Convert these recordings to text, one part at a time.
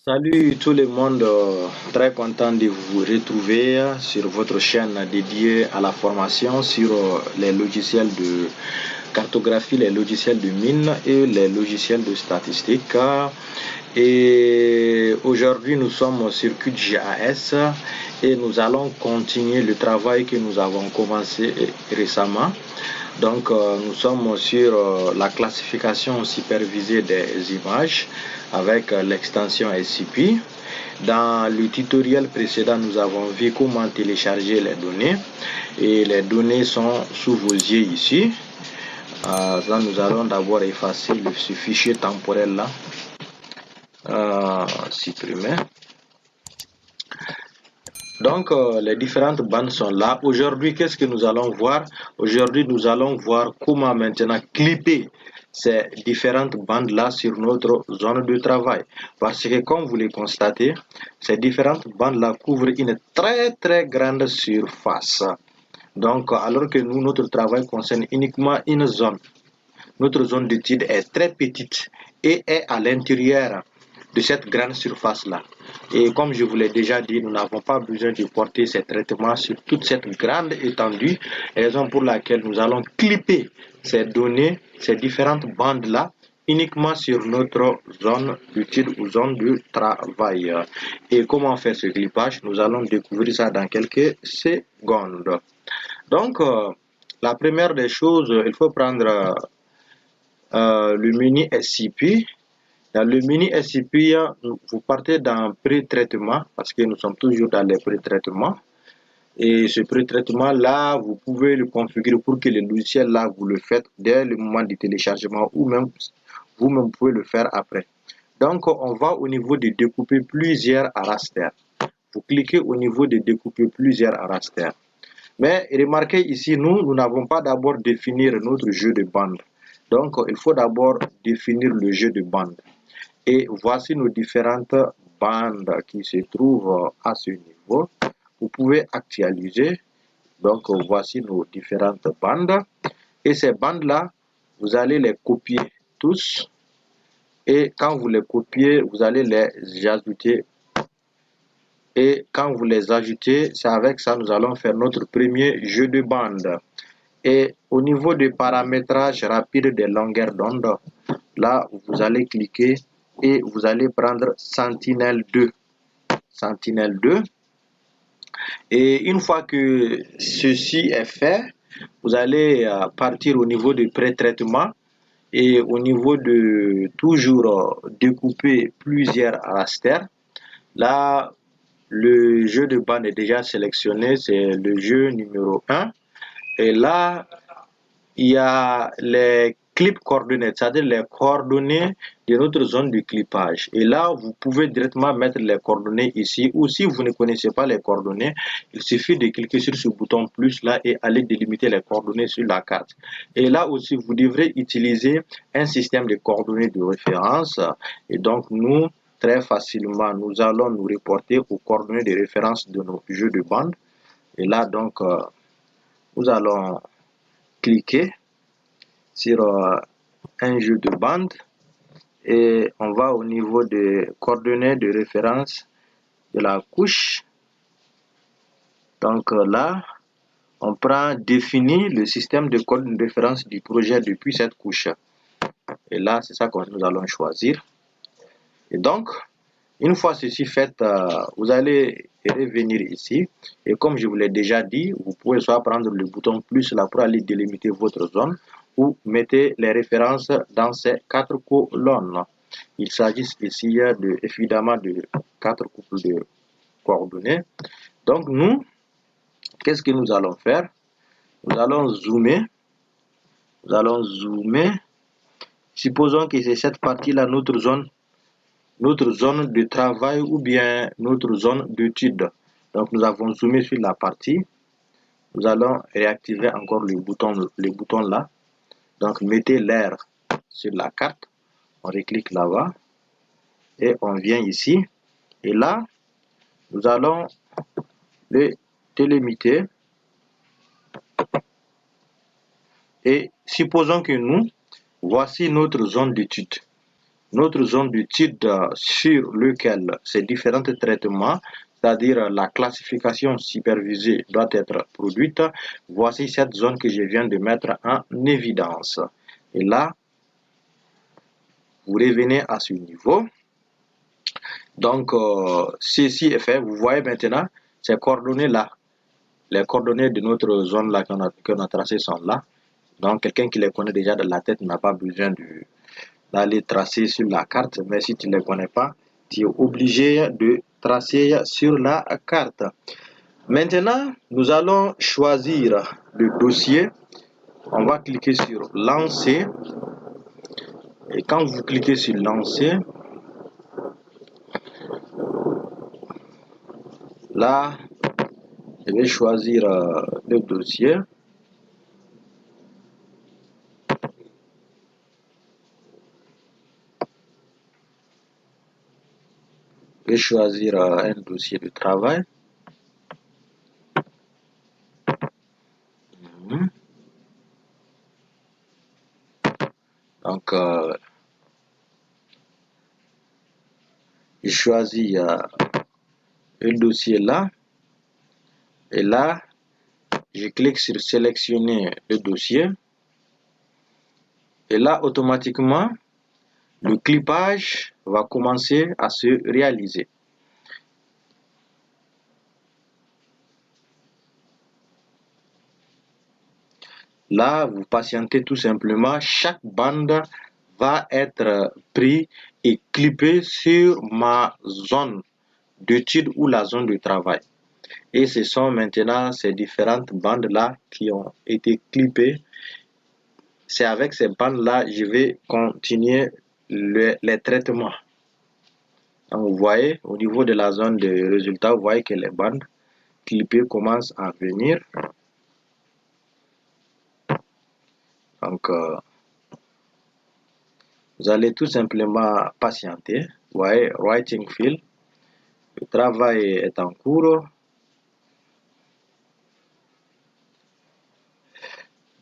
Salut tout le monde, très content de vous retrouver sur votre chaîne dédiée à la formation sur les logiciels de cartographie, les logiciels de mine et les logiciels de statistique. Et aujourd'hui, nous sommes sur QGIS et nous allons continuer le travail que nous avons commencé récemment. Donc, nous sommes sur la classification supervisée des images avec l'extension SCP. Dans le tutoriel précédent, nous avons vu comment télécharger les données et les données sont sous vos yeux ici. Là, nous allons d'abord effacer ce fichier temporel là, supprimer. Donc, les différentes bandes sont là. Aujourd'hui, qu'est-ce que nous allons voir? Aujourd'hui, nous allons voir comment maintenant clipper ces différentes bandes-là sur notre zone de travail. Parce que, comme vous le constatez, ces différentes bandes-là couvrent une très grande surface. Donc, alors que nous, notre travail concerne uniquement une zone. Notre zone d'étude est très petite et est à l'intérieur de cette grande surface-là. Et comme je vous l'ai déjà dit, nous n'avons pas besoin de porter ces traitements sur toute cette grande étendue, raison pour laquelle nous allons clipper ces données, ces différentes bandes-là, uniquement sur notre zone d'étude ou zone de travail. Et comment faire ce clippage? Nous allons découvrir ça dans quelques secondes. Donc, la première des choses, il faut prendre le menu SCP. Dans le menu SCP, vous partez dans pré-traitement parce que nous sommes toujours dans les pré-traitements. Et ce pré-traitement là, vous pouvez le configurer pour que le logiciel là, vous le faites dès le moment du téléchargement ou même vous-même pouvez le faire après. Donc, on va au niveau de découper plusieurs rasters. Vous cliquez au niveau de découper plusieurs rasters. Mais remarquez ici, nous n'avons pas d'abord définir notre jeu de bande. Donc, il faut d'abord définir le jeu de bande. Et voici nos différentes bandes qui se trouvent à ce niveau. Vous pouvez actualiser. Donc, voici nos différentes bandes. Et ces bandes-là, vous allez les copier tous. Et quand vous les copiez, vous allez les ajouter. Et quand vous les ajoutez, c'est avec ça nous allons faire notre premier jeu de bande. Et au niveau du paramétrage rapide des longueurs d'onde, là, vous allez cliquer et vous allez prendre Sentinel 2. Sentinel 2. Et une fois que ceci est fait, vous allez partir au niveau du pré-traitement et au niveau de toujours découper plusieurs rasters. Là, le jeu de bande est déjà sélectionné, c'est le jeu numéro 1. Et là, il y a les clips coordonnées, c'est-à-dire les coordonnées de notre zone de clippage. Et là, vous pouvez directement mettre les coordonnées ici. Ou si vous ne connaissez pas les coordonnées, il suffit de cliquer sur ce bouton plus là et aller délimiter les coordonnées sur la carte. Et là aussi, vous devrez utiliser un système de coordonnées de référence. Et donc, nous, très facilement, nous allons nous reporter aux coordonnées de référence de nos jeux de bande. Et là, donc, nous allons cliquer sur un jeu de bande et on va au niveau des coordonnées de référence de la couche. Donc là, on prend définir le système de coordonnées de référence du projet depuis cette couche. Et là, c'est ça que nous allons choisir. Et donc, une fois ceci fait, vous allez revenir ici. Et comme je vous l'ai déjà dit, vous pouvez soit prendre le bouton plus là pour aller délimiter votre zone ou mettez les références dans ces 4 colonnes. Il s'agit ici évidemment de 4 couples de coordonnées. Donc nous, qu'est-ce que nous allons faire? Nous allons zoomer. Nous allons zoomer. Supposons que c'est cette partie-là, notre zone de travail ou bien notre zone d'étude. Donc nous avons zoomé sur la partie. Nous allons réactiver encore le bouton là. Donc mettez l'air sur la carte. On reclique là-bas. Et on vient ici. Et là, nous allons le délimiter. Et supposons que nous, voici notre zone d'étude. notre zone d'étude sur lequel ces différents traitements, c'est-à-dire la classification supervisée, doit être produite. Voici cette zone que je viens de mettre en évidence. Et là, vous revenez à ce niveau. Donc, ceci est fait. Vous voyez maintenant ces coordonnées-là. Les coordonnées de notre zone-là qu'on a tracées sont là. Donc, quelqu'un qui les connaît déjà de la tête n'a pas besoin d'aller tracer sur la carte. Mais si tu ne les connais pas, tu es obligé de tracer sur la carte. Maintenant, nous allons choisir le dossier. On va cliquer sur lancer. Et quand vous cliquez sur lancer, là, je vais choisir le dossier. Je vais choisir un dossier de travail. Donc, je choisis le dossier là. Et là, je clique sur sélectionner le dossier. Et là, automatiquement, le clipage va commencer à se réaliser. Là, vous patientez tout simplement. Chaque bande va être prise et clippée sur ma zone d'étude ou la zone de travail. Et ce sont maintenant ces différentes bandes-là qui ont été clippées. C'est avec ces bandes-là je vais continuer les traitements. Donc, vous voyez, au niveau de la zone de résultats, vous voyez que les bandes clippées commencent à venir. Donc, vous allez tout simplement patienter. Vous voyez, writing field. Le travail est en cours.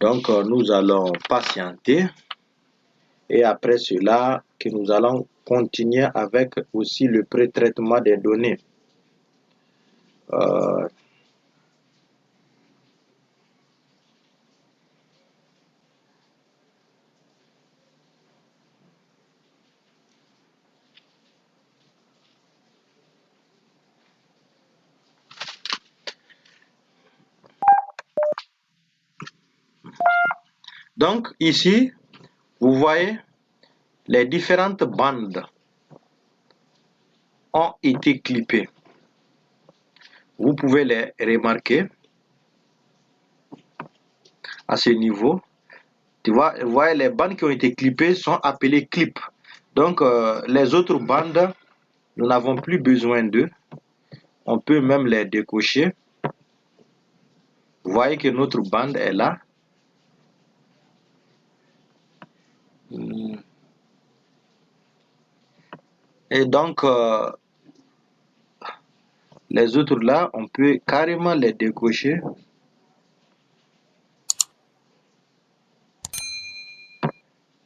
Donc, nous allons patienter. Et après cela, que nous allons continuer avec aussi le pré-traitement des données. Donc, ici, vous voyez, les différentes bandes ont été clippées. Vous pouvez les remarquer à ce niveau. Tu vois, vous voyez, les bandes qui ont été clippées sont appelées clips. Donc, les autres bandes, nous n'avons plus besoin d'eux. On peut même les décocher. Vous voyez que notre bande est là. Et donc, les autres là, on peut carrément les décocher.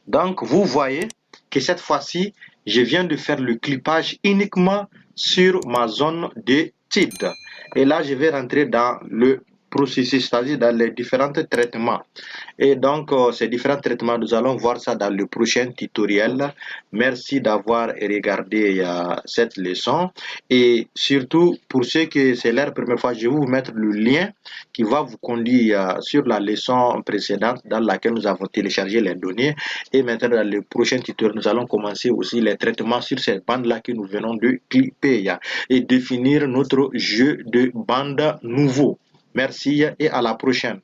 Donc, vous voyez que cette fois-ci, je viens de faire le clipage uniquement sur ma zone d'étude. Et là, je vais rentrer dans le processus, c'est-à-dire dans les différents traitements. Et donc, ces différents traitements, nous allons voir ça dans le prochain tutoriel. Merci d'avoir regardé cette leçon. Et surtout, pour ceux que c'est leur première fois, je vais vous mettre le lien qui va vous conduire sur la leçon précédente dans laquelle nous avons téléchargé les données. Et maintenant, dans le prochain tutoriel, nous allons commencer aussi les traitements sur ces bandes-là que nous venons de clipper et définir notre jeu de bandes nouveau. Merci et à la prochaine.